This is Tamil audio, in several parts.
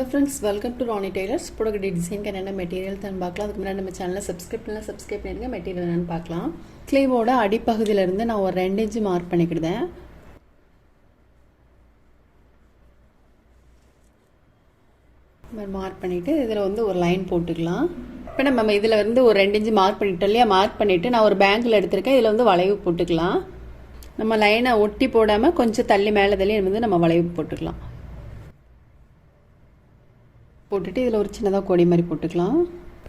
friends, welcome to Ronnie Taylor's product design can என்ன மெட்டீரியல் தான் பார்க்கலாம். அதுக்கு முன்னாடி நம்ம சேனலை சப்ஸ்கிரைப் பண்ணிடுங்க. மெட்டீரியல் என்னன்னு பார்க்கலாம். ஸ்லீவோட அடிப்பகுதியிலிருந்து நான் ஒரு 2 இன்ச் மார்க் பண்ணிக்கிட்டேன். மார்க் பண்ணிவிட்டு இதில் வந்து ஒரு லைன் போட்டுக்கலாம். இப்போ நம்ம இதில் வந்து ஒரு 2 இன்ச் மார்க் பண்ணிட்டோம் இல்லையா, மார்க் பண்ணிவிட்டு நான் ஒரு பேங்கில் எடுத்திருக்கேன். இதில் வந்து வளைவு போட்டுக்கலாம். நம்ம லைனை ஒட்டி போடாமல் கொஞ்சம் தள்ளி மேலே தள்ளி வந்து நம்ம வளைவு போட்டுக்கலாம். போட்டுட்டு இதில் ஒரு சின்னதாக கொடி மாதிரி போட்டுக்கலாம்.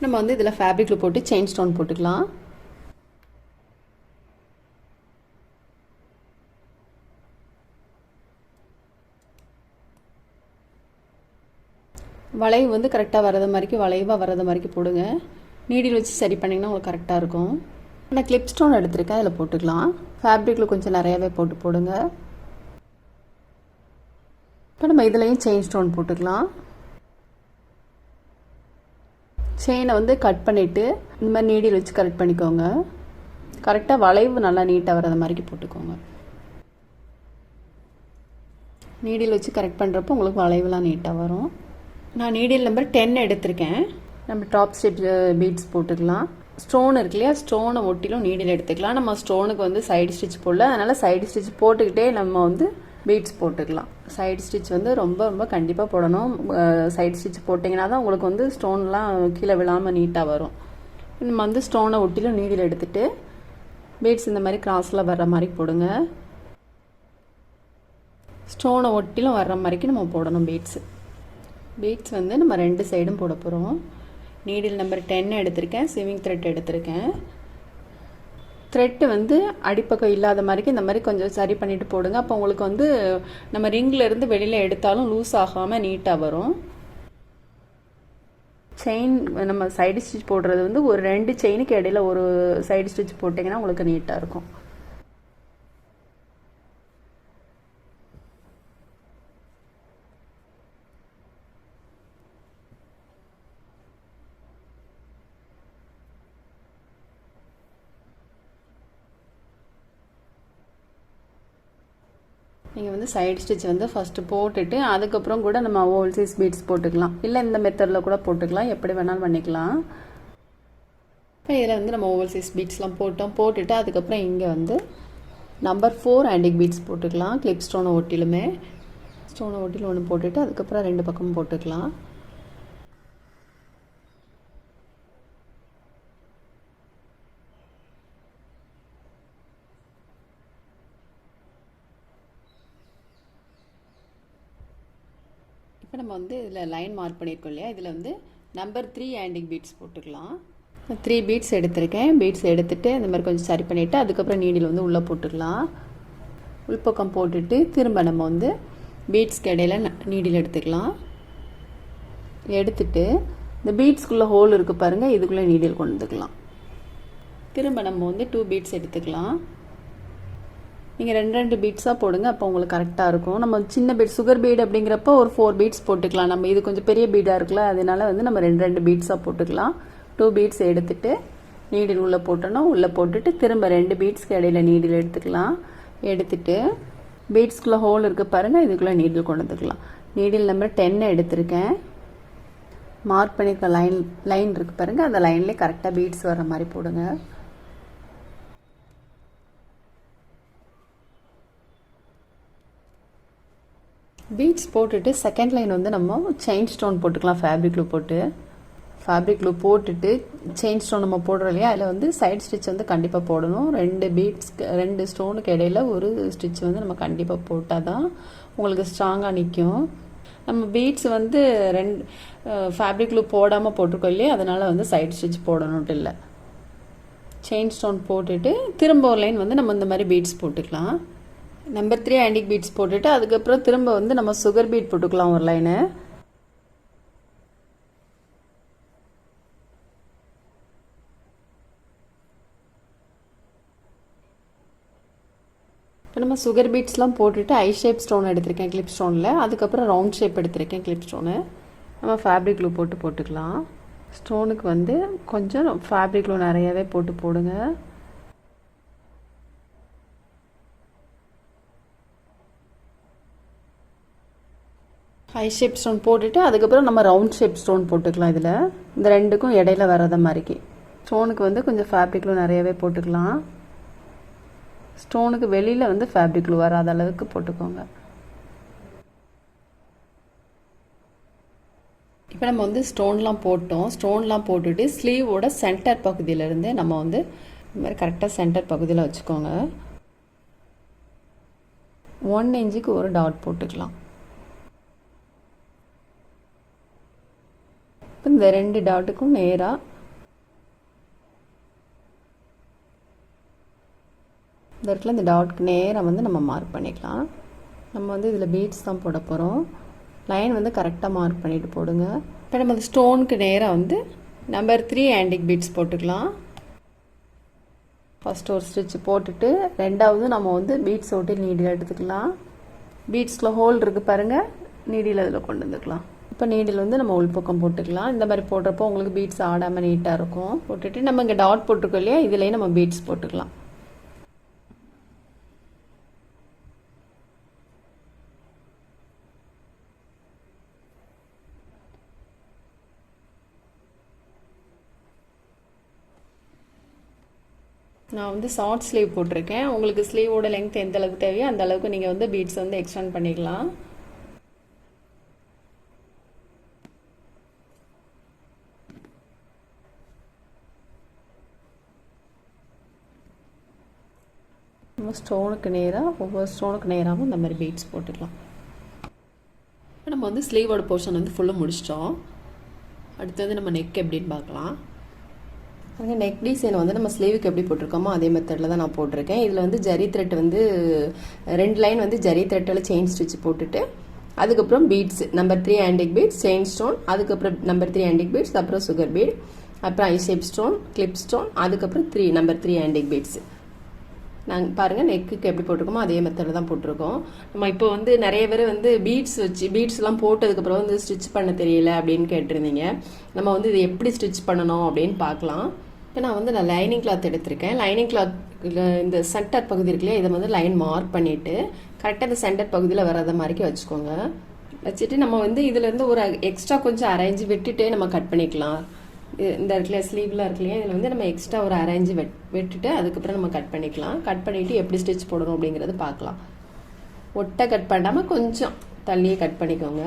நம்ம வந்து இதில் ஃபேப்ரிக்கில் போட்டு செயின் ஸ்டோன் போட்டுக்கலாம். வளைவு வந்து கரெக்டாக வரது மாதிரிக்கு வளைவாக வரது மாதிரிக்கு போடுங்க. நீடில் வச்சு சரி பண்ணிங்கன்னா உங்களுக்கு கரெக்டாக இருக்கும். நான் கிளிப் ஸ்டோன் எடுத்திருக்கேன், அதில் போட்டுக்கலாம். ஃபேப்ரிக்கில் கொஞ்சம் நிறையாவே போடுங்க. இப்போ நம்ம இதுலேயும் செயின் ஸ்டோன் போட்டுக்கலாம். செயினை வந்து கட் பண்ணிவிட்டு இந்த மாதிரி நீடில் வச்சு கரெக்ட் பண்ணிக்கோங்க. கரெக்டாக வளைவு நல்லா நீட்டாக வரது மாதிரிக்கு போட்டுக்கோங்க. நீடில் வச்சு கரெக்ட் பண்ணுறப்போ உங்களுக்கு வளைவுலாம் நீட்டாக வரும். நான் நீடில் நம்பர் 10 எடுத்திருக்கேன். நம்ம டாப் ஸ்டெப் பீட்ஸ் போட்டுக்கலாம். ஸ்டோன் இருக்கு இல்லையா, ஸ்டோனை ஒட்டிலும் நீடில் எடுத்துக்கலாம். நம்ம ஸ்டோனுக்கு வந்து சைடு ஸ்டிச் போடல, அதனால் சைடு ஸ்டிச் போட்டுக்கிட்டே நம்ம வந்து பீட்ஸ் போட்டுக்கலாம். சைடு ஸ்டிச் வந்து ரொம்ப கண்டிப்பாக போடணும். சைடு ஸ்டிச் போட்டிங்கன்னா தான் உங்களுக்கு வந்து ஸ்டோன்லாம் கீழே விழாமல் நீட்டாக வரும். நம்ம வந்து ஸ்டோனை ஒட்டிலும் நீடில் எடுத்துகிட்டு பீட்ஸ் இந்த மாதிரி கிராஸில் வர்ற மாதிரி போடுங்க. ஸ்டோனை ஒட்டிலும் வர்ற மாதிரிக்கு நம்ம போடணும் பீட்ஸ் வந்து நம்ம 2 சைடும் போட போகிறோம். நீடில் நம்பர் 10 எடுத்திருக்கேன். சிவிங் த்ரெட் எடுத்திருக்கேன். த்ரெட்டு வந்து அடிப்பக்கம் இல்லாத மாதிரிக்கு இந்த மாதிரி கொஞ்சம் சரி பண்ணிவிட்டு போடுங்க. அப்போ உங்களுக்கு வந்து நம்ம ரிங்கில் இருந்து வெளியில் எடுத்தாலும் லூஸ் ஆகாமல் நீட்டாக வரும். செயின் நம்ம சைடு ஸ்டிச் போடுறது வந்து ஒரு 2 செயினுக்கு இடையில ஒரு சைடு ஸ்டிச் போட்டிங்கன்னா உங்களுக்கு நீட்டாக இருக்கும். நீங்கள் வந்து சைடு ஸ்டிச் வந்து ஃபஸ்ட்டு போட்டுட்டு அதுக்கப்புறம் கூட நம்ம ஓவல்சைஸ் பீட்ஸ் போட்டுக்கலாம். இல்லை இந்த மெத்தடில் கூட போட்டுக்கலாம், எப்படி வேணாலும் பண்ணிக்கலாம். இப்போ இதில் வந்து நம்ம ஓவல்சைஸ் பீட்ஸ்லாம் போட்டுட்டு அதுக்கப்புறம் இங்கே வந்து நம்பர் 4 ஆன்டிக் பீட்ஸ் போட்டுக்கலாம். கிளிப் ஸ்டோனை ஒட்டிலுமே ஸ்டோனை ஒட்டிலும் ஒன்று போட்டுட்டு அதுக்கப்புறம் 2 பக்கமும் போட்டுக்கலாம். இப்போ நம்ம வந்து இதில் லைன் மார்க் பண்ணியிருக்கோம் இல்லையா, இதில் வந்து நம்பர் 3 ஆன்டிக் பீட்ஸ் போட்டுக்கலாம். 3 பீட்ஸ் எடுத்திருக்கேன். பீட்ஸ் எடுத்துகிட்டு இந்த மாதிரி கொஞ்சம் சரி பண்ணிவிட்டு அதுக்கப்புறம் நீடில் வந்து உள்ளே போட்டுக்கலாம். உள்பக்கம் போட்டுட்டு திரும்ப நம்ம வந்து பீட்ஸ்க்கு இடையில நீடில் எடுத்துக்கலாம். எடுத்துட்டு இந்த பீட்ஸ்குள்ளே ஹோல் இருக்குது பாருங்கள், இதுக்குள்ளே நீடில் கொண்டு வந்துக்கலாம். திரும்ப நம்ம வந்து 2 பீட்ஸ் எடுத்துக்கலாம். நீங்கள் 2 பீட்ஸாக போடுங்க, அப்போ உங்களுக்கு கரெக்டாக இருக்கும். நம்ம சின்ன பீட் சுகர் பீட் அப்படிங்கிறப்போ ஒரு 4 பீட்ஸ் போட்டுக்கலாம். நம்ம இது கொஞ்சம் பெரிய பீடாக இருக்குல்ல, அதனால வந்து நம்ம 2 பீட்ஸாக போட்டுக்கலாம். 2 பீட்ஸ் எடுத்துகிட்டு நீடில் உள்ளே போட்டணும். உள்ளே போட்டுட்டு திரும்ப 2 பீட்ஸ்க்கு இடையில நீடில் எடுத்துக்கலாம். எடுத்துகிட்டு பீட்ஸ்குள்ளே ஹோல் இருக்குது பாருங்கள், இதுக்குள்ளே நீடில் கொண்டு வந்துக்கலாம். நீடில் நம்பர் 10 எடுத்திருக்கேன். மார்க் பண்ணியிருக்க லைன் இருக்குது பாருங்கள், அந்த லைன்லேயே கரெக்டாக பீட்ஸ் வர மாதிரி போடுங்க. பீட்ஸ் போட்டுட்டு செகண்ட் லைன் வந்து நம்ம செயின் ஸ்டோன் போட்டுக்கலாம். ஃபேப்ரிக் க்ளூ போட்டுட்டு செயின் ஸ்டோன் நம்ம போடுறோம் இல்லையா, அதில் வந்து சைடு ஸ்டிச் வந்து கண்டிப்பாக போடணும். 2 ஸ்டோனுக்கு இடையில ஒரு ஸ்டிச் வந்து நம்ம கண்டிப்பாக போட்டால் தான் உங்களுக்கு ஸ்ட்ராங்காக நிற்கும். நம்ம பீட்ஸ் வந்து 2 ஃபேப்ரிக் க்ளூ போடாமல் போட்டிருக்கோம் இல்லையா, அதனால் வந்து சைடு ஸ்டிச் போடணுன்ட்டு இல்லை. செயின் ஸ்டோன் போட்டுட்டு திரும்ப ஒரு லைன் வந்து நம்ம இந்த மாதிரி பீட்ஸ் போட்டுக்கலாம். நம்பர் 3 ஆன்டிக் பீட்ஸ் போட்டுட்டு அதுக்கப்புறம் திரும்ப வந்து நம்ம சுகர் பீட் போட்டுக்கலாம் ஒரு லைனு. இப்போ நம்ம சுகர் பீட்ஸ்லாம் போட்டுட்டு ஐ ஷேப் ஸ்டோன் எடுத்திருக்கேன் கிளிப் ஸ்டோனில். அதுக்கப்புறம் ரவுண்ட் ஷேப் எடுத்திருக்கேன் கிளிப் ஸ்டோனு. நம்ம ஃபேப்ரிக் க்ளூ போட்டுக்கலாம். ஸ்டோனுக்கு வந்து கொஞ்சம் ஃபேப்ரிக் க்ளூ நிறையாவே போடுங்க. ஐ ஷேப் ஸ்டோன் போட்டுட்டு அதுக்கப்புறம் நம்ம ரவுண்ட் ஷேப் ஸ்டோன் போட்டுக்கலாம். இதில் இந்த ரெண்டுக்கும் இடையில வராத மாதிரிக்கு ஸ்டோனுக்கு வந்து கொஞ்சம் ஃபேப்ரிக் க்ளூ நிறையவே போட்டுக்கலாம். ஸ்டோனுக்கு வெளியில் வந்து ஃபேப்ரிக் க்ளூ வராத அளவுக்கு போட்டுக்கோங்க. இப்போ நம்ம வந்து ஸ்டோன்லாம் போட்டோம். ஸ்டோன்லாம் போட்டுட்டு ஸ்லீவோட சென்டர் பகுதியிலேருந்து நம்ம வந்து இந்த மாதிரி கரெக்டாக சென்டர் பகுதியில் வச்சுக்கோங்க. 1 இன்ச்சுக்கு ஒரு டாட் போட்டுக்கலாம். இந்த 2 டாட்டுக்கும் நேராக இந்த இடத்துல இந்த டாட்க்கு நேராக வந்து நம்ம மார்க் பண்ணிக்கலாம். நம்ம வந்து இதில் பீட்ஸ் தான் போட போகிறோம். லைன் வந்து கரெக்டாக மார்க் பண்ணிவிட்டு போடுங்க. இப்போ நம்ம அந்த ஸ்டோனுக்கு நேராக வந்து நம்பர் 3 ஆன்டிக் பீட்ஸ் போட்டுக்கலாம். ஃபஸ்ட்டு ஒரு ஸ்டிச் போட்டுட்டு ரெண்டாவது நம்ம வந்து பீட்ஸ் ஓட்டி நீடில் எடுத்துக்கலாம். பீட்ஸில் ஹோல் இருக்குது பாருங்கள், நீடில் அதில் கொண்டு வந்துக்கலாம். இப்போ நீடில் வந்து நம்ம உள்பக்கம் போட்டுக்கலாம். இந்த மாதிரி போடுறப்போ உங்களுக்கு பீட்ஸ் ஆடாமல் நீட்டாக இருக்கும். போட்டுட்டு நம்ம இங்கே டாட் போட்டிருக்கோம் இல்லையா, இதுலேயே நம்ம பீட்ஸ் போட்டுக்கலாம். நான் வந்து ஷார்ட் ஸ்லீவ் போட்டிருக்கேன். உங்களுக்கு ஸ்லீவோட லெங்த் எந்த அளவுக்கு தேவையோ அந்த அளவுக்கு நீங்கள் வந்து பீட்ஸ் வந்து எக்ஸ்டெண்ட் பண்ணிக்கலாம். நம்ம ஸ்டோனுக்கு நேராக ஒவ்வொரு ஸ்டோனுக்கு நேராகவும் இந்த மாதிரி பீட்ஸ் போட்டுக்கலாம். இப்போ நம்ம வந்து ஸ்லீவோட போர்ஷன் வந்து ஃபுல்லாக முடிச்சிட்டோம். அடுத்து வந்து நம்ம நெக் எப்படின்னு பார்க்கலாம். அங்கே நெக் டிசைன் வந்து நம்ம ஸ்லீவுக்கு எப்படி போட்டிருக்கோமோ அதே மெத்தடில் தான் நான் போட்டிருக்கேன். இதில் வந்து ஜரி த்ரெட் வந்து 2 லைன் வந்து ஜரி த்ரெட்டில் செயின் ஸ்டிச் போட்டுட்டு அதுக்கப்புறம் beads number 3 antique beads, chain stone, அதுக்கப்புறம் நம்பர் 3 ஆன்டிக் பீட்ஸ், அப்புறம் சுகர் பீட், அப்புறம் I shape stone, clip stone, அதுக்கப்புறம் நம்பர் 3 ஆன்டிக் பீட்ஸ். நாங்கள் பாருங்கள் நெக்குக்கு எப்படி போட்டிருக்கோமோ அதே மெத்தடில் தான் போட்டிருக்கோம். நம்ம இப்போ வந்து நிறைய பேர் வந்து பீட்ஸ்லாம் போட்டதுக்கப்புறம் வந்து ஸ்டிச் பண்ண தெரியல அப்படின்னு கேட்டிருந்தீங்க. நம்ம வந்து இது எப்படி ஸ்டிச் பண்ணணும் அப்படின்னு பார்க்கலாம். இப்போ நான் லைனிங் கிளாத் எடுத்திருக்கேன். லைனிங் கிளாத் இந்த சென்டர் பகுதி இருக்குல்லையா, இதை வந்து லைன் மார்க் பண்ணிவிட்டு கரெக்டாக இந்த சென்டர் பகுதியில் வராத மாதிரிக்கு வச்சுக்கோங்க. வச்சுட்டு நம்ம வந்து இதுலேருந்து ஒரு எக்ஸ்ட்ரா கொஞ்சம் அரைஞ்சு விட்டுட்டே நம்ம கட் பண்ணிக்கலாம். இந்த இடத்துல ஸ்லீவ்லாம் இருக்கு இல்லையா, இதில் வந்து நம்ம எக்ஸ்ட்ரா ஒரு அரைஞ்சு விட்டுட்டு அதுக்கப்புறம் நம்ம கட் பண்ணிக்கலாம். கட் பண்ணிவிட்டு எப்படி ஸ்டிச் போடணும் அப்படிங்கிறது பார்க்கலாம். ஒட்டை கட் பண்ணாமல் கொஞ்சம் தள்ளியே கட் பண்ணிக்கோங்க.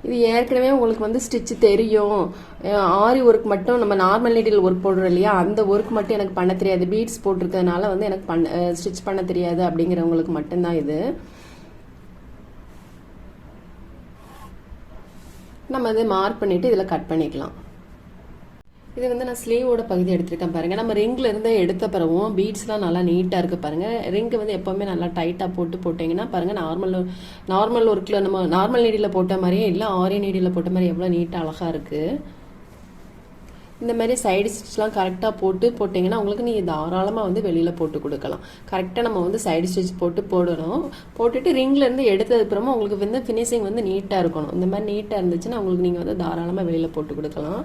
இது ஏற்கனவே உங்களுக்கு வந்து ஸ்டிச் தெரியும், ஆரி ஒர்க் மட்டும் நம்ம நார்மல் நீடில் ஒர்க் போடுறோம் இல்லையா, அந்த ஒர்க் மட்டும் எனக்கு பண்ண தெரியாது, பீட்ஸ் போட்டிருக்கிறதுனால வந்து எனக்கு ஸ்டிச் பண்ண தெரியாது அப்படிங்கிறவங்களுக்கு மட்டும்தான் இது. நம்ம அதை மார்க் பண்ணிவிட்டு இதில் கட் பண்ணிக்கலாம். இது வந்து நான் ஸ்லீவோட பகுதி எடுத்துருக்கேன் பாருங்கள். நம்ம ரிங்கில் இருந்து எடுத்த பிறகும் பீட்ஸ்லாம் நல்லா நீட்டாக இருக்குது பாருங்கள். ரிங்கு வந்து எப்போவுமே நல்லா டைட்டாக போட்டிங்கன்னா பாருங்கள், நார்மல் ஒர்க்கில் நம்ம நார்மல் நீடியில் போட்ட மாதிரியே இல்லை, ஆரி நீடியில் போட்ட மாதிரி எவ்வளோ நீட்டாக அழகாக இருக்குது. இந்த மாதிரி சைடு ஸ்டிச்லாம் கரெக்டாக போட்டிங்கன்னா உங்களுக்கு நீங்கள் தாராளமாக வந்து வெளியில் போட்டு கொடுக்கலாம். கரெக்டாக நம்ம வந்து சைடு ஸ்டிச் போடணும். போட்டுட்டு ரிங்லேருந்து எடுத்ததுக்கப்புறமா உங்களுக்கு வந்து ஃபினிஷிங் வந்து நீட்டாக இருக்கணும். இந்த மாதிரி நீட்டாக இருந்துச்சுன்னா உங்களுக்கு நீங்கள் வந்து தாராளமாக வெளியில் போட்டு கொடுக்கலாம்.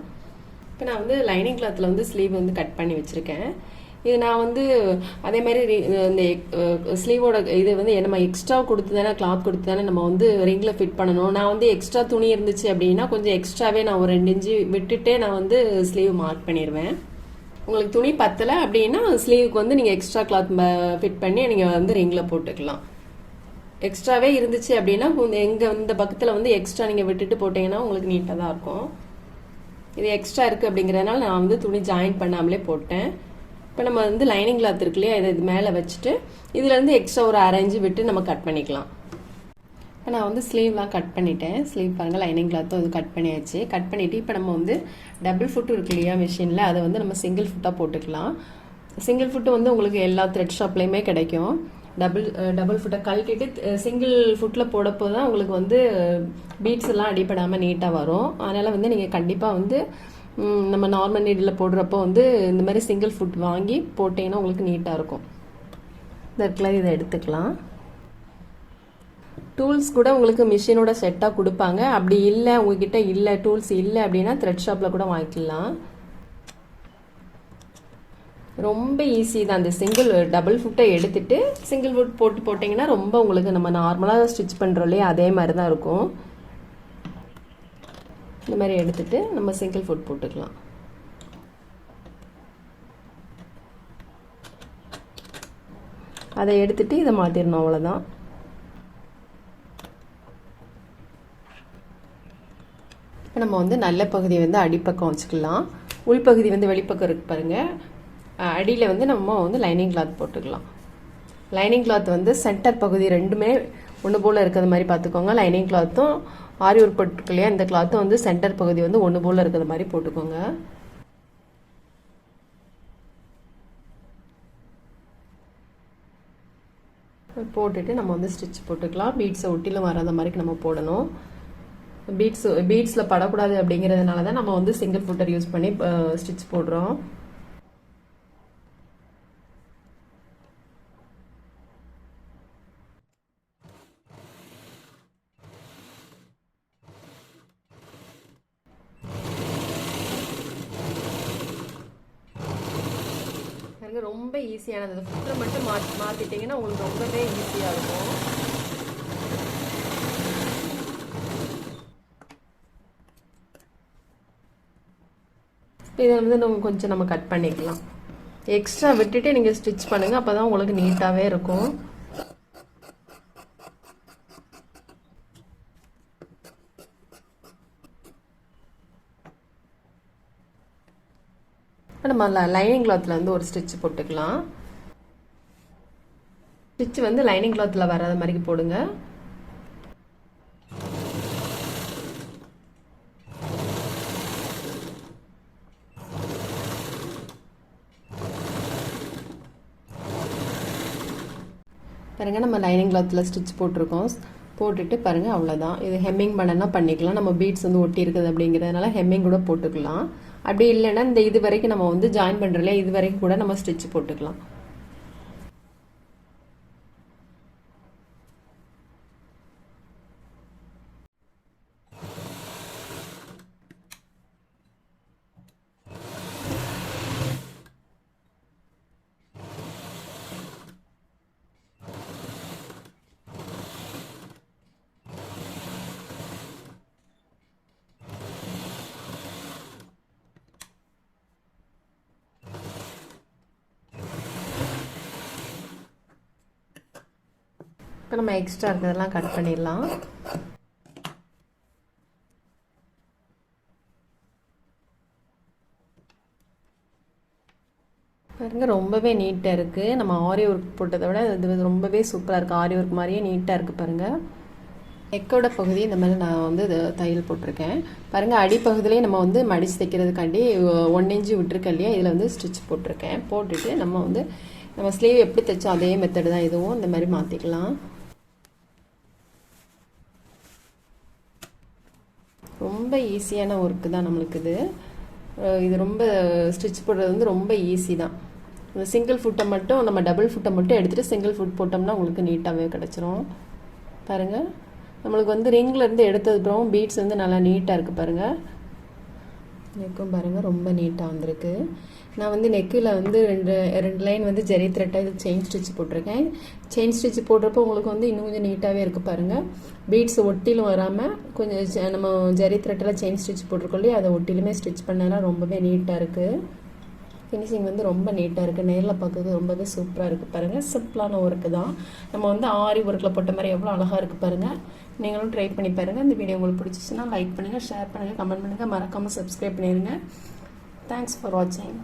இப்போ நான் வந்து லைனிங் கிளாத்தில் வந்து ஸ்லீவ் வந்து கட் பண்ணி வச்சுருக்கேன். இது நான் வந்து அதே மாதிரி இந்த ஸ்லீவோட இது வந்து நம்ம எக்ஸ்ட்ரா கிளாத் கொடுத்து தானே நம்ம வந்து ரிங்கில் ஃபிட் பண்ணணும். நான் வந்து எக்ஸ்ட்ரா துணி இருந்துச்சு அப்படின்னா கொஞ்சம் எக்ஸ்ட்ராவே நான் ஒரு 2 இன்ச்சு விட்டுட்டே நான் வந்து ஸ்லீவ் மார்க் பண்ணிடுவேன். உங்களுக்கு துணி பத்தலை அப்படின்னா ஸ்லீவுக்கு வந்து நீங்கள் எக்ஸ்ட்ரா கிளாத் ஃபிட் பண்ணி நீங்கள் வந்து ரிங்கில் போட்டுக்கலாம். எக்ஸ்ட்ராவே இருந்துச்சு அப்படின்னா இந்த பக்கத்தில் வந்து எக்ஸ்ட்ரா நீங்கள் விட்டுட்டு போட்டிங்கன்னா உங்களுக்கு நீட்டாக தான் இருக்கும். இது எக்ஸ்ட்ரா இருக்குது அப்படிங்கிறதுனால நான் வந்து துணி ஜாயின் பண்ணாமலே போட்டேன். இப்போ நம்ம வந்து லைனிங் கிளாத் இருக்கு இல்லையா, இதை இது மேலே வச்சுட்டு இதுலேருந்து எக்ஸ்ட்ரா ஒரு அரைஞ்சு விட்டு நம்ம கட் பண்ணிக்கலாம். இப்போ நான் வந்து ஸ்லீவ்லாம் கட் பண்ணிட்டேன். ஸ்லீவ் பாருங்கள், லைனிங் கிளாத்தும் இது கட் பண்ணியாச்சு. கட் பண்ணிவிட்டு இப்போ நம்ம வந்து டபுள் ஃபுட்டு இருக்கு இல்லையா மிஷினில், அதை வந்து நம்ம சிங்கிள் ஃபுட்டாக போட்டுக்கலாம். சிங்கிள் ஃபுட்டு வந்து உங்களுக்கு எல்லா த்ரெட் ஷாப்லேயுமே கிடைக்கும். டபுள் ஃபுட்டை கழட்டிட்டு சிங்கிள் ஃபுட்டில் போடப்போ தான் உங்களுக்கு வந்து பீட்ஸ் எல்லாம் அடிப்படாமல் நீட்டாக வரும். அதனால் வந்து நீங்கள் கண்டிப்பாக வந்து நம்ம நார்மல் நீடில் போடுறப்போ வந்து இந்த மாதிரி சிங்கிள் ஃபுட் வாங்கி போட்டிங்கன்னா உங்களுக்கு நீட்டாக இருக்கும். இந்த இடத்துல இதை எடுத்துக்கலாம். டூல்ஸ் கூட உங்களுக்கு மிஷினோட செட்டாக கொடுப்பாங்க. அப்படி இல்லை உங்ககிட்ட இல்லை டூல்ஸ் இல்லை அப்படின்னா த்ரெட் ஷாப்பில் கூட வாங்கிக்கலாம். ரொம்ப ஈஸி தான். அந்த டபுள் ஃபுட்டை எடுத்துட்டு சிங்கிள் ஃபுட் போட்டிங்கன்னா ரொம்ப உங்களுக்கு நம்ம நார்மலாக ஸ்டிச் பண்ணுறோம் இல்லையா அதே மாதிரி தான் இருக்கும். இந்த மாதிரி எடுத்துட்டு நம்ம சிங்கிள் ஃபுட் போட்டுக்கலாம். அதை எடுத்துட்டு இதை மாற்றிடணும், அவ்வளோதான். இப்போ நம்ம வந்து நல்ல பகுதி வந்து அடிப்பக்கம் வச்சுக்கலாம். உள்பகுதி வந்து வெளிப்பக்கம் இருக்கு பாருங்கள். அடியில் வந்து நம்ம வந்து லைனிங் கிளாத் போட்டுக்கலாம். லைனிங் கிளாத் வந்து சென்டர் பகுதி ரெண்டுமே ஒன்று போல் இருக்கிறது மாதிரி பார்த்துக்கோங்க. லைனிங் கிளாத்தும் ஆரி ஒர்க் போட்டுருக்கு இல்லையா இந்த கிளாத்தும் வந்து சென்டர் பகுதி வந்து ஒன்று போல் இருக்கிறது மாதிரி போட்டுக்கோங்க. போட்டுட்டு நம்ம வந்து ஸ்டிச் போட்டுக்கலாம். பீட்ஸை ஒட்டிலும் வராத மாதிரி நம்ம போடணும். பீட்ஸில் படக்கூடாது அப்படிங்கிறதுனால தான் நம்ம வந்து சிங்கிள் ஃபுட்டர் யூஸ் பண்ணி ஸ்டிச் போடுறோம். ரொம்ப ஈஸியானது. ஃபுட்டில் மட்டும் மாற்றிட்டிங்கன்னா உங்களுக்கு ரொம்பவே ஈஸியாக இருக்கும். இதை வந்து நம்ம கட் பண்ணிக்கலாம். எக்ஸ்ட்ரா விட்டுட்டு நீங்கள் ஸ்டிச் பண்ணுங்கள், அப்போ தான் உங்களுக்கு நீட்டாகவே இருக்கும். நம்ம லைனிங் கிளாத்தில் வந்து ஒரு ஸ்டிச் போட்டுக்கலாம். ஸ்டிச் வந்து லைனிங் கிளாத்தில் வராத மாதிரி போடுங்க. பாருங்கள் நம்ம லைனிங் கிளாத்தில் ஸ்டிச் போட்டிருக்கோம். போட்டுட்டு பாருங்கள் அவ்வளோதான். இது ஹெம்மிங் பண்ணனா பண்ணிக்கலாம். நம்ம பீட்ஸ் வந்து ஒட்டி இருக்குது அப்படிங்கிறதுனால ஹெம்மிங் கூட போட்டுக்கலாம். அப்படி இல்லைன்னா இந்த இது வரைக்கும் நம்ம வந்து ஜாயின் பண்ணுறோம்ல இது வரைக்கும் கூட நம்ம ஸ்டிச் போட்டுக்கலாம். இப்போ நம்ம எக்ஸ்ட்ரா இருக்கிறதெல்லாம் கட் பண்ணிடலாம். பாருங்க ரொம்பவே நீட்டாக இருக்குது. நம்ம ஆரி ஒர்க் போட்டதை விட இது ரொம்பவே சூப்பராக இருக்குது. ஆரி ஒர்க் மாதிரியே நீட்டாக இருக்குது பாருங்கள். நெக்கோட பகுதி இந்த மாதிரி நான் வந்து தையல் போட்டிருக்கேன் பாருங்கள். அடிப்பகுதியிலே நம்ம வந்து மடித்து தைக்கிறதுக்காண்டி 1 இன்ச்சு விட்டுருக்கேன் இல்லையா இதில் வந்து ஸ்டிச் போட்டிருக்கேன். போட்டுட்டு நம்ம ஸ்லீவ் எப்படி தைச்சோம் அதே மெத்தடு தான் இதுவும். இந்த மாதிரி மாற்றிக்கலாம். ரொம்ப ஈஸியான ஒர்க்கு தான் நம்மளுக்கு இது ரொம்ப ஸ்டிச் போடுறது வந்து ரொம்ப ஈஸி தான். சிங்கிள் ஃபுட்டை மட்டும் நம்ம டபுள் ஃபுட்டை மட்டும் எடுத்துகிட்டு சிங்கிள் ஃபுட் போட்டோம்னா உங்களுக்கு நீட்டாகவே கிடச்சிரும். பாருங்கள் நம்மளுக்கு வந்து ரிங்லேருந்து எடுத்ததுக்கப்புறம் பீட்ஸ் வந்து நல்லா நீட்டாக இருக்குது பாருங்கள். நெக்கும் பாருங்கள் ரொம்ப நீட்டாக வந்திருக்கு. நான் வந்து நெக்கில் வந்து ரெண்டு லைன் வந்து ஜெரி த்ரெட்டாக இது செயின் ஸ்டிச் போட்டிருக்கேன். செயின் ஸ்டிச் போடுறப்போ உங்களுக்கு வந்து இன்னும் கொஞ்சம் நீட்டாகவே இருக்குது பாருங்கள். பீட்ஸ் ஒட்டிலும் வராமல் கொஞ்சம் நம்ம ஜெரி த்ரெட்டில் செயின் ஸ்டிச் போட்டிருக்கோம் இல்லையா அதை ஒட்டிலுமே ஸ்டிச் பண்ணாலும் ரொம்பவே நீட்டாக இருக்குது. ஃபினிஷிங் வந்து ரொம்ப நீட்டாக இருக்குது. நேரில் பார்க்குறது ரொம்பவே சூப்பராக இருக்குது பாருங்கள். சிம்பிளான ஒர்க்கு தான். நம்ம வந்து ஆரி ஒர்க்கில் போட்ட மாதிரி எவ்வளோ அழகாக இருக்குது பாருங்கள். நீங்களும் ட்ரை பண்ணி பாருங்கள். இந்த வீடியோ உங்களுக்கு பிடிச்சிச்சுன்னா லைக் பண்ணுங்கள், ஷேர் பண்ணுங்கள், கமெண்ட் பண்ணுங்கள், மறக்காமல் சப்ஸ்கிரைப் பண்ணிடுங்க. தேங்க்ஸ் ஃபார் வாட்சிங்.